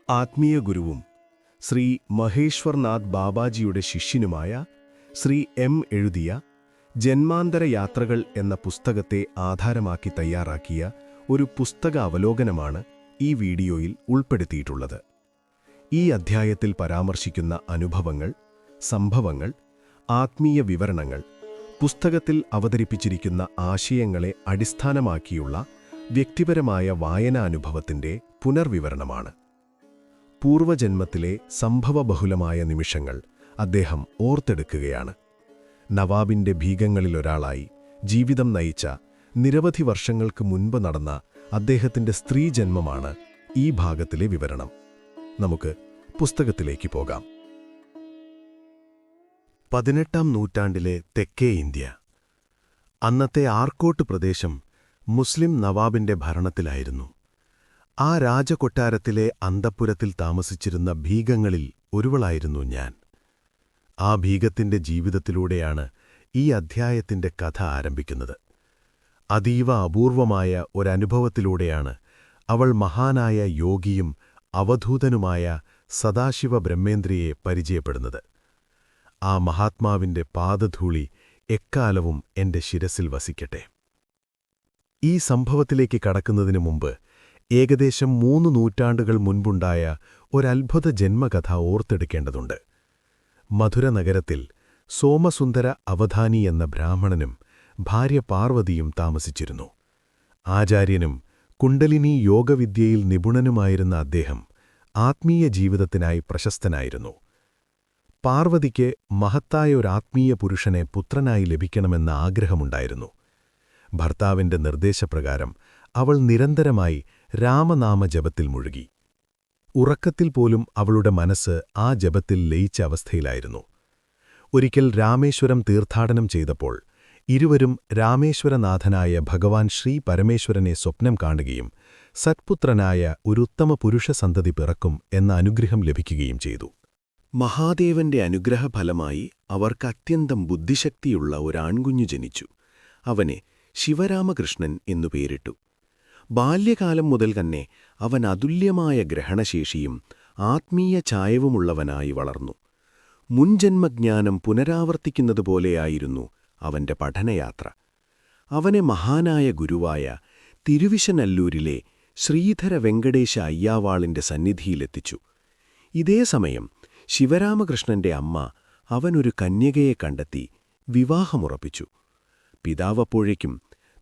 ആത്മീയ ഗുരുവും ശ്രീ മഹേശ്വർനാഥ് ബാബാജിയുടെ ശിഷ്യനുമായ ശ്രീ എം എഴുതിയ ജന്മാന്തര യാത്രകൾ എന്ന പുസ്തകത്തെ ആധാരമാക്കി തയ്യാറാക്കിയ ഒരു പുസ്തക അവലോകനമാണ് ഈ വീഡിയോയിൽ ഉൾപ്പെടുത്തിയിട്ടുള്ളത്. ഈ അധ്യായത്തിൽ പരാമർശിക്കുന്ന അനുഭവങ്ങൾ, സംഭവങ്ങൾ, ആത്മീയ വിവരണങ്ങൾ, പുസ്തകത്തിൽ അവതരിപ്പിച്ചിരിക്കുന്ന ആശയങ്ങളെ അടിസ്ഥാനമാക്കിയുള്ള വ്യക്തിപരമായ വായനാനുഭവത്തിൻ്റെ പുനർവിവരണമാണ്. പൂർവജന്മത്തിലെ സംഭവബഹുലമായ നിമിഷങ്ങൾ അദ്ദേഹം ഓർത്തെടുക്കുകയാണ്. നവാബിൻ്റെ ഭീകങ്ങളിലൊരാളായി ജീവിതം നയിച്ച നിരവധി വർഷങ്ങൾക്ക് മുൻപ് നടന്ന അദ്ദേഹത്തിൻ്റെ സ്ത്രീജന്മമാണ് ഈ ഭാഗത്തിലെ വിവരണം. നമുക്ക് പുസ്തകത്തിലേക്ക് പോകാം. 18-ാം നൂറ്റാണ്ടിലെ തെക്കേ ഇന്ത്യ. അന്നത്തെ ആർക്കോട്ട് പ്രദേശം മുസ്ലിം നവാബിൻ്റെ ഭരണത്തിലായിരുന്നു. ആ രാജകൊട്ടാരത്തിലെ അന്തഃപുരത്തിൽ താമസിച്ചിരുന്ന ഭീകങ്ങളിൽ ഒരുവളായിരുന്നു ഞാൻ. ആ ഭീകത്തിൻ്റെ ജീവിതത്തിലൂടെയാണ് ഈ അധ്യായത്തിൻ്റെ കഥ ആരംഭിക്കുന്നത്. അതീവ അപൂർവമായ ഒരനുഭവത്തിലൂടെയാണ് അവൾ മഹാനായ യോഗിയും അവധൂതനുമായ സദാശിവ ബ്രഹ്മേന്ദ്രിയെ പരിചയപ്പെടുന്നത്. ആ മഹാത്മാവിൻ്റെ പാദധൂളി എക്കാലവും എൻ്റെ ശിരസിൽ വസിക്കട്ടെ. ഈ സംഭവത്തിലേക്ക് കടക്കുന്നതിനു മുമ്പ് ഏകദേശം 3 നൂറ്റാണ്ടുകൾ മുൻപുണ്ടായ ഒരത്ഭുത ജന്മകഥ ഓർത്തെടുക്കേണ്ടതുണ്ട്. മധുര നഗരത്തിൽ സോമസുന്ദര അവധാനി എന്ന ബ്രാഹ്മണനും ഭാര്യ പാർവതിയും താമസിച്ചിരുന്നു. ആചാര്യനും കുണ്ടലിനി യോഗവിദ്യയിൽ നിപുണനുമായിരുന്ന അദ്ദേഹം ആത്മീയ ജീവിതത്തിനായി പ്രശസ്തനായിരുന്നു. പാർവതിക്ക് മഹത്തായ ഒരാത്മീയ പുരുഷനെ പുത്രനായി ലഭിക്കണമെന്ന ആഗ്രഹമുണ്ടായിരുന്നു. ഭർത്താവിൻ്റെ നിർദ്ദേശപ്രകാരം അവൾ നിരന്തരമായി രാമനാമജപത്തിൽ മുഴുകി. ഉറക്കത്തിൽ പോലും അവളുടെ മനസ്സ് ആ ജപത്തിൽ ലയിച്ച അവസ്ഥയിലായിരുന്നു. ഒരിക്കൽ രാമേശ്വരം തീർത്ഥാടനം ചെയ്തപ്പോൾ ഇരുവരും രാമേശ്വരനാഥനായ ഭഗവാൻ ശ്രീ പരമേശ്വരനെ സ്വപ്നം കാണുകയും സത്പുത്രനായ ഒരു ഉത്തമ പുരുഷസന്തതി പിറക്കും എന്ന അനുഗ്രഹം ലഭിക്കുകയും ചെയ്തു. മഹാദേവന്റെ അനുഗ്രഹഫലമായി അവർക്ക് അത്യന്തം ബുദ്ധിശക്തിയുള്ള ഒരാൺകുഞ്ഞു ജനിച്ചു. അവനെ ശിവരാമകൃഷ്ണൻ എന്നു പേരിട്ടു. ബാല്യകാലം മുതൽ തന്നെ അവൻ അതുല്യമായ ഗ്രഹണശേഷിയും ആത്മീയ ചായവുമുള്ളവനായി വളർന്നു. മുൻജന്മജ്ഞാനം പുനരാവർത്തിക്കുന്നതുപോലെയായിരുന്നു അവന്റെ പഠനയാത്ര. അവനെ മഹാനായ ഗുരുവായ തിരുവിശനല്ലൂരിലെ ശ്രീധര വെങ്കടേശ അയ്യാവാളിന്റെ സന്നിധിയിലെത്തിച്ചു. ഇതേ സമയം ശിവരാമകൃഷ്ണന്റെ അമ്മ അവനൊരു കന്യകയെ കണ്ടെത്തി വിവാഹമുറപ്പിച്ചു. പിതാവപ്പോഴേക്കും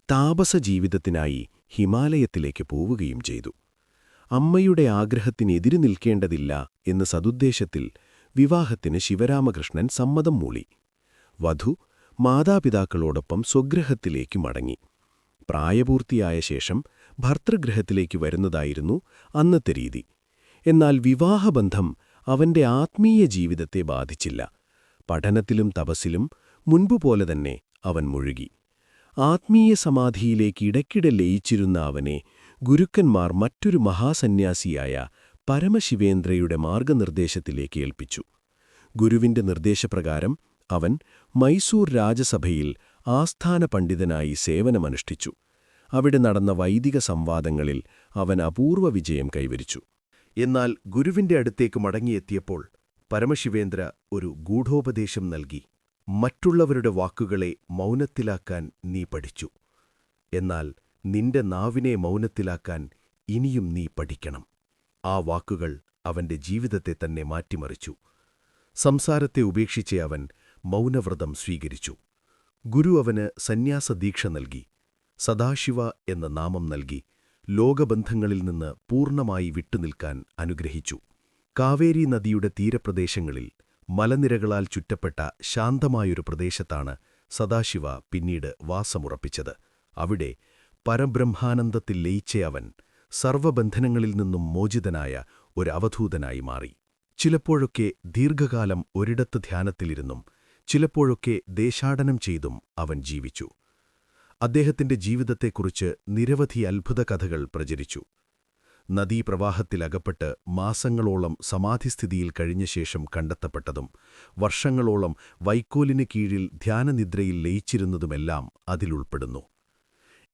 താപസജീവിതത്തിനായി ഹിമാലയത്തിലേക്ക് പോവുകയും ചെയ്തു. അമ്മയുടെ ആഗ്രഹത്തിന് എതിരു നിൽക്കേണ്ടതില്ല എന്ന സതുദ്ദേശത്തിൽ വിവാഹത്തിന് ശിവരാമകൃഷ്ണൻ സമ്മതം മൂളി. വധു മാതാപിതാക്കളോടൊപ്പം സ്വഗൃഹത്തിലേക്ക് മടങ്ങി. പ്രായപൂർത്തിയായ ശേഷം ഭർതൃഗൃഹത്തിലേക്ക് വരുന്നതായിരുന്നു അന്നത്തെ രീതി. എന്നാൽ വിവാഹബന്ധം അവന്റെ ആത്മീയ ജീവിതത്തെ ബാധിച്ചില്ല. പഠനത്തിലും തപസ്സിലും മുൻപുപോലെ തന്നെ അവൻ മുഴുകി. ആത്മീയ സമാധിയിലേക്ക് ഇടയ്ക്കിടെ ലയിച്ചിരുന്ന അവനെ ഗുരുക്കന്മാർ മറ്റൊരു മഹാസന്യാസിയായ പരമശിവേന്ദ്രയുടെ മാർഗനിർദ്ദേശത്തിലേക്ക് ഏൽപ്പിച്ചു. ഗുരുവിന്റെ നിർദ്ദേശപ്രകാരം അവൻ മൈസൂർ രാജസഭയിൽ ആസ്ഥാന പണ്ഡിതനായി സേവനമനുഷ്ഠിച്ചു. അവിടെ നടന്ന വൈദിക സംവാദങ്ങളിൽ അവൻ അപൂർവ വിജയം കൈവരിച്ചു. എന്നാൽ ഗുരുവിന്റെ അടുത്തേക്ക് മടങ്ങിയെത്തിയപ്പോൾ പരമശിവേന്ദ്ര ഒരു ഗൂഢോപദേശം നൽകി. മറ്റുള്ളവരുടെ വാക്കുകളെ മൗനത്തിലാക്കാൻ നീ പഠിച്ചു. എന്നാൽ നിന്റെ നാവിനെ മൗനത്തിലാക്കാൻ ഇനിയും നീ പഠിക്കണം. ആ വാക്കുകൾ അവന്റെ ജീവിതത്തെ തന്നെ മാറ്റിമറിച്ചു. സംസാരത്തെ ഉപേക്ഷിച്ച അവൻ മൗനവ്രതം സ്വീകരിച്ചു. ഗുരു അവന് സന്യാസദീക്ഷ നൽകി. സദാശിവ എന്ന നാമം നൽകി ലോകബന്ധങ്ങളിൽ നിന്ന് പൂർണ്ണമായി വിട്ടുനിൽക്കാൻ അനുഗ്രഹിച്ചു. കാവേരി നദിയുടെ തീരപ്രദേശങ്ങളിൽ മലനിരകളാൽ ചുറ്റപ്പെട്ട ശാന്തമായൊരു പ്രദേശത്താണ് സദാശിവ പിന്നീട് വാസമുറപ്പിച്ചത്. അവിടെ പരബ്രഹ്മാനന്ദത്തിൽ ലയിച്ച അവൻ സർവബന്ധനങ്ങളിൽ നിന്നും മോചിതനായ ഒരവധൂതനായി മാറി. ചിലപ്പോഴൊക്കെ ദീർഘകാലം ഒരിടത്ത് ധ്യാനത്തിലിരുന്നും ചിലപ്പോഴൊക്കെ ദേശാടനം ചെയ്തും അവൻ ജീവിച്ചു. അദ്ദേഹത്തിന്റെ ജീവിതത്തെക്കുറിച്ച് നിരവധി അത്ഭുത കഥകൾ പ്രചരിച്ചു. നദീപ്രവാഹത്തിലകപ്പെട്ട് മാസങ്ങളോളം സമാധിസ്ഥിതിയിൽ കഴിഞ്ഞ ശേഷം കണ്ടെത്തപ്പെട്ടതും വർഷങ്ങളോളം വൈക്കോലിന് കീഴിൽ ധ്യാനനിദ്രയിൽ ലയിച്ചിരുന്നതുമെല്ലാം അതിലുൾപ്പെടുന്നു.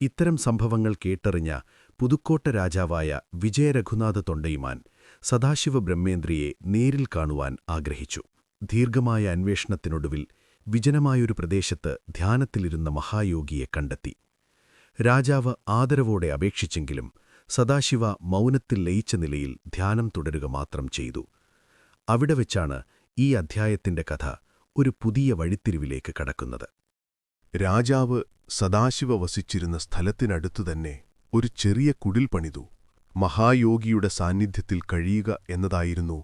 ഇത്തരം സംഭവങ്ങൾ കേട്ടറിഞ്ഞ പുതുക്കോട്ട രാജാവായ വിജയരഘുനാഥ തൊണ്ടൈമാൻ സദാശിവ ബ്രഹ്മേന്ദ്രയെ നേരിൽ കാണുവാൻ ആഗ്രഹിച്ചു. ദീർഘമായ അന്വേഷണത്തിനൊടുവിൽ വിജനമായൊരു പ്രദേശത്ത് ധ്യാനത്തിലിരുന്ന മഹായോഗിയെ കണ്ടെത്തി. രാജാവ് ആദരവോടെ അപേക്ഷിച്ചെങ്കിലും സദാശിവ മൗനത്തിൽ ലയിച്ച നിലയിൽ ധ്യാനം തുടരുക മാത്രം ചെയ്തു. അവിടെ വെച്ചാണ് ഈ അധ്യായത്തിന്റെ കഥ ഒരു പുതിയ വഴിത്തിരിവിലേക്ക് കടക്കുന്നത്. രാജാവ് സദാശിവ വസിച്ചിരുന്ന സ്ഥലത്തിനടുത്തുതന്നെ ഒരു ചെറിയ കുടിൽ പണിതു. മഹായോഗിയുടെ സാന്നിധ്യത്തിൽ കഴിയുക എന്നതായിരുന്നു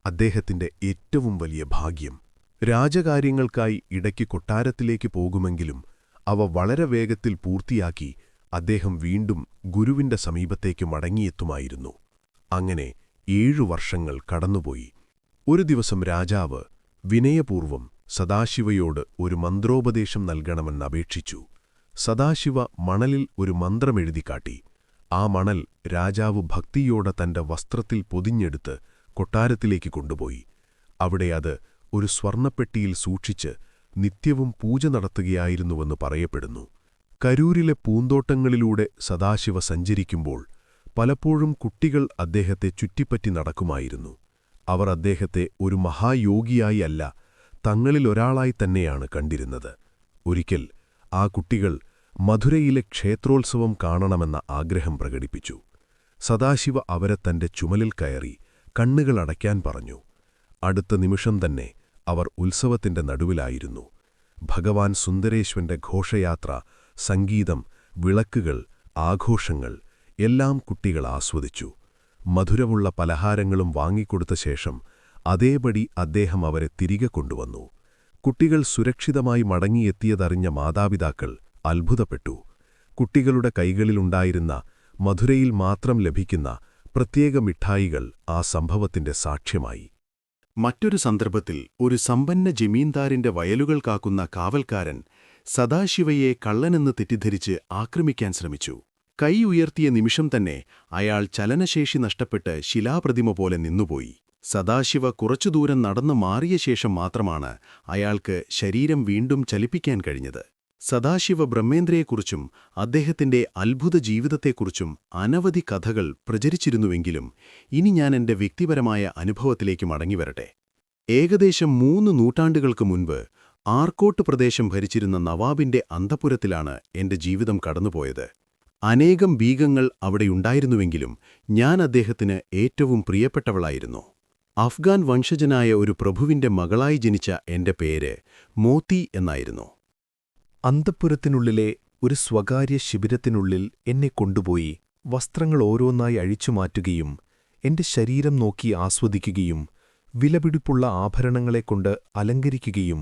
അദ്ദേഹത്തിന്റെ ഏറ്റവും വലിയ ഭാഗ്യം. രാജകാര്യങ്ങൾക്കായി ഇടയ്ക്ക് കൊട്ടാരത്തിലേക്ക് പോകുമെങ്കിലും അവ വളരെ വേഗത്തിൽ പൂർത്തിയാക്കി അദ്ദേഹം വീണ്ടും ഗുരുവിന്റെ സമീപത്തേക്ക് മടങ്ങിയെത്തുമായിരുന്നു. അങ്ങനെ 7 വർഷങ്ങൾ കടന്നുപോയി. ഒരു ദിവസം രാജാവ് വിനയപൂർവം സദാശിവയോട് ഒരു മന്ത്രോപദേശം നൽകണമെന്നപേക്ഷിച്ചു. സദാശിവ മണലിൽ ഒരു മന്ത്രമെഴുതിക്കാട്ടി. ആ മണൽ രാജാവ് ഭക്തിയോടെ തന്റെ വസ്ത്രത്തിൽ പൊതിഞ്ഞെടുത്ത് കൊട്ടാരത്തിലേക്ക് കൊണ്ടുപോയി. അവിടെ അത് ഒരു സ്വർണ്ണപ്പെട്ടിയിൽ സൂക്ഷിച്ച് നിത്യവും പൂജ നടത്തുകയായിരുന്നുവെന്ന് പറയപ്പെടുന്നു. കരൂരിലെ പൂന്തോട്ടങ്ങളിലൂടെ സദാശിവ സഞ്ചരിക്കുമ്പോൾ പലപ്പോഴും കുട്ടികൾ അദ്ദേഹത്തെ ചുറ്റിപ്പറ്റി നടക്കുമായിരുന്നു. അവർ അദ്ദേഹത്തെ ഒരു മഹായോഗിയായി അല്ല, തങ്ങളിലൊരാളായി തന്നെയാണ് കണ്ടിരുന്നത്. ഒരിക്കൽ ആ കുട്ടികൾ മധുരയിലെ ക്ഷേത്രോത്സവം കാണണമെന്ന ആഗ്രഹം പ്രകടിപ്പിച്ചു. സദാശിവ അവരെ തന്റെ ചുമലിൽ കയറി കണ്ണുകളടയ്ക്കാൻ പറഞ്ഞു. അടുത്ത നിമിഷം തന്നെ അവർ ഉത്സവത്തിന്റെ നടുവിലായിരുന്നു. ഭഗവാൻ സുന്ദരേശ്വരന്റെ ഘോഷയാത്ര, സംഗീതം, വിളക്കുകൾ, ആഘോഷങ്ങൾ എല്ലാം കുട്ടികൾ ആസ്വദിച്ചു. മധുരമുള്ള പലഹാരങ്ങളും വാങ്ങിക്കൊടുത്ത ശേഷം അതേപടി അദ്ദേഹം അവരെ തിരികെ കൊണ്ടുവന്നു. കുട്ടികൾ സുരക്ഷിതമായി മടങ്ങിയെത്തിയതറിഞ്ഞ മാതാപിതാക്കൾ അത്ഭുതപ്പെട്ടു. കുട്ടികളുടെ കൈകളിലുണ്ടായിരുന്ന മധുരയിൽ മാത്രം ലഭിക്കുന്ന പ്രത്യേക മിഠായികൾ ആ സംഭവത്തിന്റെ സാക്ഷ്യമായി. മറ്റൊരു സന്ദർഭത്തിൽ ഒരു സമ്പന്ന ജമീന്ദാരിന്റെ വയലുകൾ കാക്കുന്ന കാവൽക്കാരൻ സദാശിവയെ കള്ളനെന്ന് തെറ്റിദ്ധരിച്ച് ആക്രമിക്കാൻ ശ്രമിച്ചു. കൈ ഉയർത്തിയ നിമിഷം തന്നെ അയാൾ ചലനശേഷി നഷ്ടപ്പെട്ട് ശിലാപ്രതിമ പോലെ നിന്നുപോയി. സദാശിവ കുറച്ചു ദൂരം നടന്നു മാറിയ ശേഷം മാത്രമാണ് അയാൾക്ക് ശരീരം വീണ്ടും ചലിപ്പിക്കാൻ കഴിഞ്ഞത്. സദാശിവ ബ്രഹ്മേന്ദ്രയെക്കുറിച്ചും അദ്ദേഹത്തിന്റെ അത്ഭുത ജീവിതത്തെക്കുറിച്ചും അനവധി കഥകൾ പ്രചരിച്ചിരുന്നുവെങ്കിലും ഇനി ഞാൻ എന്റെ വ്യക്തിപരമായ അനുഭവത്തിലേക്ക് മടങ്ങിവരട്ടെ. ഏകദേശം 3 നൂറ്റാണ്ടുകൾക്ക് മുൻപ് ആർക്കോട്ട് പ്രദേശം ഭരിച്ചിരുന്ന നവാബിന്റെ അന്തഃപുരത്തിലാണ് എന്റെ ജീവിതം കടന്നുപോയത്. അനേകം ബീഗങ്ങൾ അവിടെയുണ്ടായിരുന്നുവെങ്കിലും ഞാൻ അദ്ദേഹത്തിന് ഏറ്റവും പ്രിയപ്പെട്ടവളായിരുന്നു. അഫ്ഗാൻ വംശജനായ ഒരു പ്രഭുവിന്റെ മകളായി ജനിച്ച എന്റെ പേര് മോത്തി എന്നായിരുന്നു. അന്തഃപുരത്തിനുള്ളിലെ ഒരു സ്വകാര്യ ശിബിരത്തിനുള്ളിൽ എന്നെ കൊണ്ടുപോയി വസ്ത്രങ്ങൾ ഓരോന്നായി അഴിച്ചുമാറ്റുകയും എന്റെ ശരീരം നോക്കി ആസ്വദിക്കുകയും വിലപിടിപ്പുള്ള ആഭരണങ്ങളെക്കൊണ്ട് അലങ്കരിക്കുകയും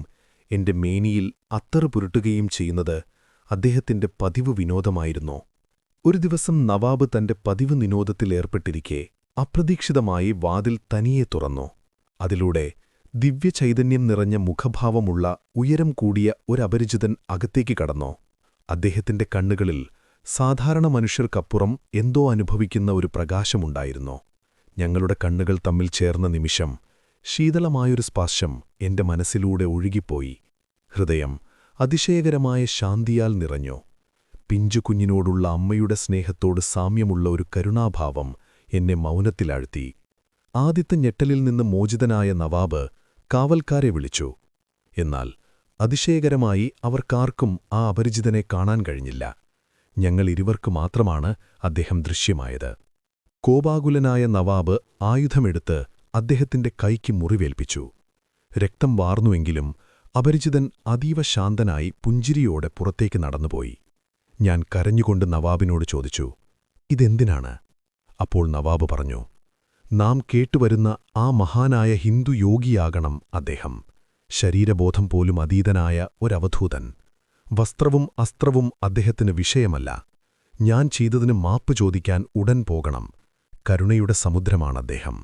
എന്റെ മേനിയിൽ അത്തറ് പുരട്ടുകയും ചെയ്യുന്നത് അദ്ദേഹത്തിന്റെ പതിവ് വിനോദമായിരുന്നു. ഒരു ദിവസം നവാബ് തന്റെ പതിവ് വിനോദത്തിലേർപ്പെട്ടിരിക്കെ അപ്രതീക്ഷിതമായി വാതിൽ തനിയെ തുറന്നു. അതിലൂടെ ദിവ്യചൈതന്യം നിറഞ്ഞ മുഖഭാവമുള്ള ഉയരം കൂടിയ ഒരപരിചിതൻ അകത്തേക്ക് കടന്നു. അദ്ദേഹത്തിന്റെ കണ്ണുകളിൽ സാധാരണ മനുഷ്യർക്കപ്പുറം എന്തോ അനുഭവിക്കുന്ന ഒരു പ്രകാശമുണ്ടായിരുന്നു. ഞങ്ങളുടെ കണ്ണുകൾ തമ്മിൽ ചേർന്ന നിമിഷം ശീതളമായൊരു സ്പർശം എന്റെ മനസ്സിലൂടെ ഒഴുകിപ്പോയി. ഹൃദയം അതിശയകരമായ ശാന്തിയാൽ നിറഞ്ഞു. പിഞ്ചുകുഞ്ഞിനോടുള്ള അമ്മയുടെ സ്നേഹത്തോട് സാമ്യമുള്ള ഒരു കരുണാഭാവം എന്നെ മൗനത്തിലാഴ്ത്തി. ആദ്യത്തെ ഞെട്ടലിൽ നിന്ന് മോചിതനായ നവാബ് കാവൽക്കാരെ വിളിച്ചു. എന്നാൽ അതിശയകരമായി അവർക്കാർക്കും ആ അപരിചിതനെ കാണാൻ കഴിഞ്ഞില്ല. ഞങ്ങൾ ഇരുവർക്കു മാത്രമാണ് അദ്ദേഹം ദൃശ്യമായത്. കോപാകുലനായ നവാബ് ആയുധമെടുത്ത് അദ്ദേഹത്തിന്റെ കൈക്ക് മുറിവേൽപ്പിച്ചു. രക്തം വാർന്നുവെങ്കിലും അപരിചിതൻ അതീവ ശാന്തനായി പുഞ്ചിരിയോടെ പുറത്തേക്ക് നടന്നുപോയി. ഞാൻ കരഞ്ഞുകൊണ്ട് നവാബിനോട് ചോദിച്ചു, ഇതെന്തിനാണ്? അപ്പോൾ നവാബ് പറഞ്ഞു, നാം കേട്ടുവരുന്ന ആ മഹാനായ ഹിന്ദു യോഗിയാകണം അദ്ദേഹം. ശരീരബോധം പോലും അതീതനായ ഒരവധൂതൻ. വസ്ത്രവും അസ്ത്രവും അദ്ദേഹത്തിന് വിഷയമല്ല. ഞാൻ ചെയ്തതിന് മാപ്പ് ചോദിക്കാൻ ഉടൻ പോകണം. കരുണയുടെ സമുദ്രമാണദ്ദേഹം.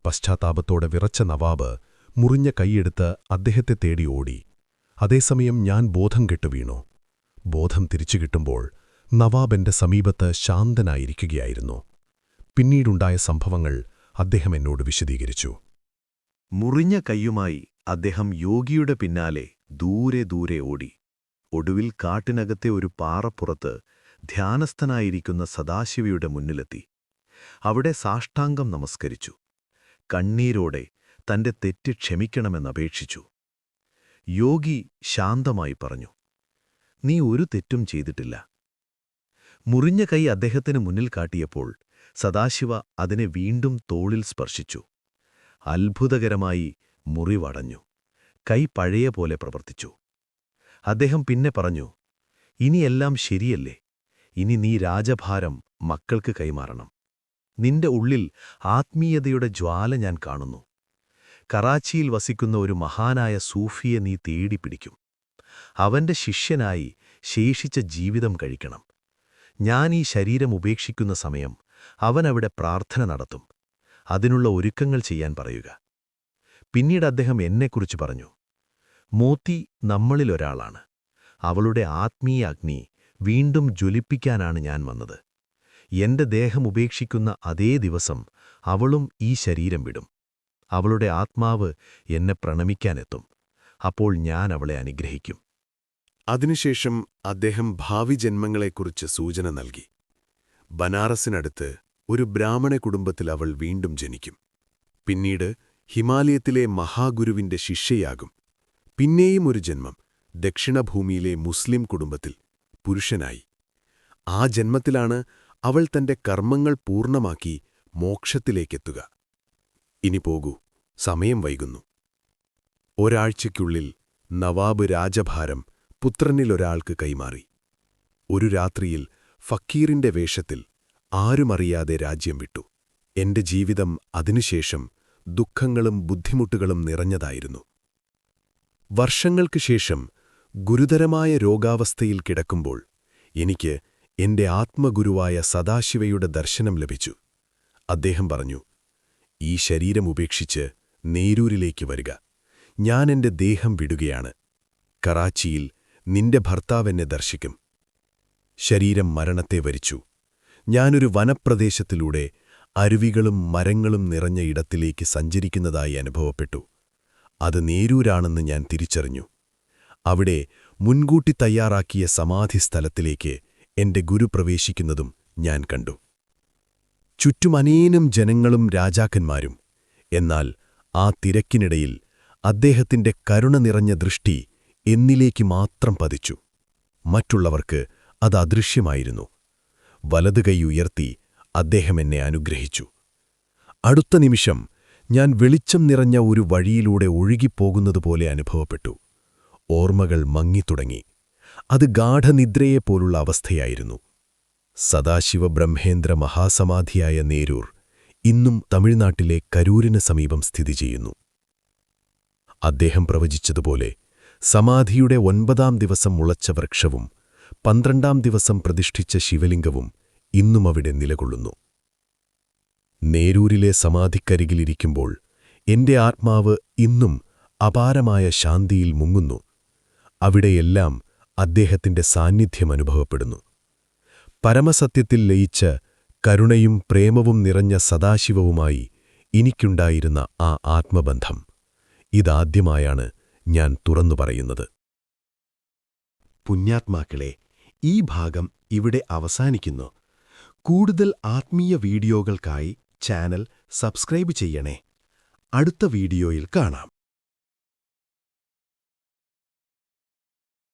പശ്ചാത്താപത്തോടെ വിറച്ച നവാബ് മുറിഞ്ഞ കൈയെടുത്ത് അദ്ദേഹത്തെ തേടി ഓടി. അതേസമയം ഞാൻ ബോധം കെട്ടുവീണു. ബോധം തിരിച്ചു കിട്ടുമ്പോൾ നവാബ് എന്റെ സമീപത്ത് ശാന്തനായിരിക്കുകയായിരുന്നു. പിന്നീടുണ്ടായ സംഭവങ്ങൾ അദ്ദേഹം എന്നോട് വിശദീകരിച്ചു. മുറിഞ്ഞ കൈയുമായി അദ്ദേഹം യോഗിയുടെ പിന്നാലെ ദൂരെ ദൂരെ ഓടി. ഒടുവിൽ കാട്ടിനകത്തെ ഒരു പാറപ്പുറത്ത് ധ്യാനസ്ഥനായിരിക്കുന്ന സദാശിവയുടെ മുന്നിലെത്തി. അവിടെ സാഷ്ടാംഗം നമസ്കരിച്ചു. കണ്ണീരോടെ തന്റെ തെറ്റ് ക്ഷമിക്കണമെന്നപേക്ഷിച്ചു. യോഗി ശാന്തമായി പറഞ്ഞു, "നീ ഒരു തെറ്റും ചെയ്തിട്ടില്ല." മുറിഞ്ഞ കൈ അദ്ദേഹത്തിന് മുന്നിൽ കാട്ടിയപ്പോൾ സദാശിവ അതിനെ വീണ്ടും തോളിൽ സ്പർശിച്ചു. അത്ഭുതകരമായി മുറിവടഞ്ഞു. കൈ പഴയ പോലെ പ്രവർത്തിച്ചു. അദ്ദേഹം പിന്നെ പറഞ്ഞു, "ഇനിയെല്ലാം ശരിയല്ലേ? ഇനി നീ രാജഭാരം മക്കൾക്ക് കൈമാറണം. നിന്റെ ഉള്ളിൽ ആത്മീയതയുടെ ജ്വാല ഞാൻ കാണുന്നു. കറാച്ചിയിൽ വസിക്കുന്ന ഒരു മഹാനായ സൂഫിയെ നീ തേടിപ്പിടിക്കും. അവന്റെ ശിഷ്യനായി ശേഷിച്ച ജീവിതം കഴിക്കണം. ഞാൻ ഈ ശരീരം ഉപേക്ഷിക്കുന്ന സമയം അവനവിടെ പ്രാർത്ഥന നടത്തും. അതിനുള്ള ഒരുക്കങ്ങൾ ചെയ്യാൻ പറയുക." പിന്നീട് അദ്ദേഹം എന്നെക്കുറിച്ച് പറഞ്ഞു, "മോത്തി നമ്മളിലൊരാളാണ്. അവളുടെ ആത്മീയ അഗ്നി വീണ്ടും ജ്വലിപ്പിക്കാനാണ് ഞാൻ വന്നത്. എന്റെ ദേഹം ഉപേക്ഷിക്കുന്ന അതേ ദിവസം അവളും ഈ ശരീരം വിടും. അവളുടെ ആത്മാവ് എന്നെ പ്രണമിക്കാനെത്തും. അപ്പോൾ ഞാൻ അവളെ അനുഗ്രഹിക്കും." അതിനുശേഷം അദ്ദേഹം ഭാവി ജന്മങ്ങളെക്കുറിച്ച് സൂചന നൽകി. ബനാറസിനടുത്ത് ഒരു ബ്രാഹ്മണ കുടുംബത്തിൽ അവൾ വീണ്ടും ജനിക്കും. പിന്നീട് ഹിമാലയത്തിലെ മഹാഗുരുവിന്റെ ശിഷ്യയാകും. പിന്നെയും ഒരു ജന്മം ദക്ഷിണഭൂമിയിലെ മുസ്ലിം കുടുംബത്തിൽ പുരുഷനായി. ആ ജന്മത്തിലാണ് അവൾ തന്റെ കർമ്മങ്ങൾ പൂർണ്ണമാക്കി മോക്ഷത്തിലേക്കെത്തുക. ഇനി പോകൂ, സമയം വൈകുന്നു. ഒരാഴ്ചയ്ക്കുള്ളിൽ നവാബ് രാജഭാരം പുത്രനിലൊരാൾക്ക് കൈമാറി. ഒരു രാത്രിയിൽ ഫക്കീറിന്റെ വേഷത്തിൽ ആരുമറിയാതെ രാജ്യം വിട്ടു. എന്റെ ജീവിതം അതിനുശേഷം ദുഃഖങ്ങളും ബുദ്ധിമുട്ടുകളും നിറഞ്ഞതായിരുന്നു. വർഷങ്ങൾക്ക് ശേഷം ഗുരുതരമായ രോഗാവസ്ഥയിൽ കിടക്കുമ്പോൾ എനിക്ക് എന്റെ ആത്മഗുരുവായ സദാശിവയുടെ ദർശനം ലഭിച്ചു. അദ്ദേഹം പറഞ്ഞു, "ഈ ശരീരം ഉപേക്ഷിച്ച് നേരൂരിലേക്ക് വരിക. ഞാൻ എന്റെ ദേഹം വിടുകയാണ്. കറാച്ചിയിൽ നിന്റെ ഭർത്താവെന്നെ ദർശിക്കും." ശരീരം മരണത്തെ വരിച്ചു. ഞാനൊരു വനപ്രദേശത്തിലൂടെ അരുവികളും മരങ്ങളും നിറഞ്ഞ ഇടത്തിലേക്ക് സഞ്ചരിക്കുന്നതായി അനുഭവപ്പെട്ടു. അത് നേരൂരാണെന്ന് ഞാൻ തിരിച്ചറിഞ്ഞു. അവിടെ മുൻകൂട്ടി തയ്യാറാക്കിയ സമാധിസ്ഥലത്തിലേക്ക് എന്റെ ഗുരു പ്രവേശിക്കുന്നതും ഞാൻ കണ്ടു. ചുറ്റും അനേകം ജനങ്ങളും രാജാക്കന്മാരും. എന്നാൽ ആ തിരക്കിനിടയിൽ അദ്ദേഹത്തിന്റെ കരുണ നിറഞ്ഞ ദൃഷ്ടി എന്നിലേക്ക് മാത്രം പതിച്ചു. മറ്റുള്ളവർക്ക് അത് അദൃശ്യമായിരുന്നു. വലതുകൈ ഉയർത്തി അദ്ദേഹം എന്നെ അനുഗ്രഹിച്ചു. അടുത്ത നിമിഷം ഞാൻ വെളിച്ചം നിറഞ്ഞ ഒരു വഴിയിലൂടെ ഒഴുകിപ്പോകുന്നതുപോലെ അനുഭവപ്പെട്ടു. ഓർമ്മകൾ മങ്ങിത്തുടങ്ങി. അത് ഗാഠനിദ്രയെപ്പോലുള്ള അവസ്ഥയായിരുന്നു. സദാശിവ ബ്രഹ്മേന്ദ്ര മഹാസമാധിയായ നേരൂർ ഇന്നും തമിഴ്നാട്ടിലെ കരൂരിന് സമീപം സ്ഥിതി ചെയ്യുന്നു. അദ്ദേഹം പ്രവചിച്ചതുപോലെ സമാധിയുടെ 9-ാം ദിവസം മുളച്ച വൃക്ഷവും 12-ാം ദിവസം പ്രതിഷ്ഠിച്ച ശിവലിംഗവും ഇന്നും അവിടെ നിലകൊള്ളുന്നു. നേരൂരിലെ സമാധിക്കരികിലിരിക്കുമ്പോൾ എന്റെ ആത്മാവ് ഇന്നും അപാരമായ ശാന്തിയിൽ മുങ്ങുന്നു. അവിടെയെല്ലാം അദ്ദേഹത്തിന്റെ സാന്നിധ്യം അനുഭവപ്പെടുന്നു. പരമസത്യത്തിൽ ലയിച്ച കരുണയും പ്രേമവും നിറഞ്ഞ സദാശിവവുമായി എനിക്കുണ്ടായിരുന്ന ആ ആത്മബന്ധം ഇതാദ്യമായാണ് ഞാൻ തുറന്നു പറയുന്നത്. പുണ്യാത്മാക്കളെ, ഈ ഭാഗം ഇവിടെ അവസാനിക്കുന്നു. കൂടുതൽ ആത്മീയ വീഡിയോകൾക്കായി ചാനൽ സബ്സ്ക്രൈബ് ചെയ്യണേ. അടുത്ത വീഡിയോയിൽ കാണാം.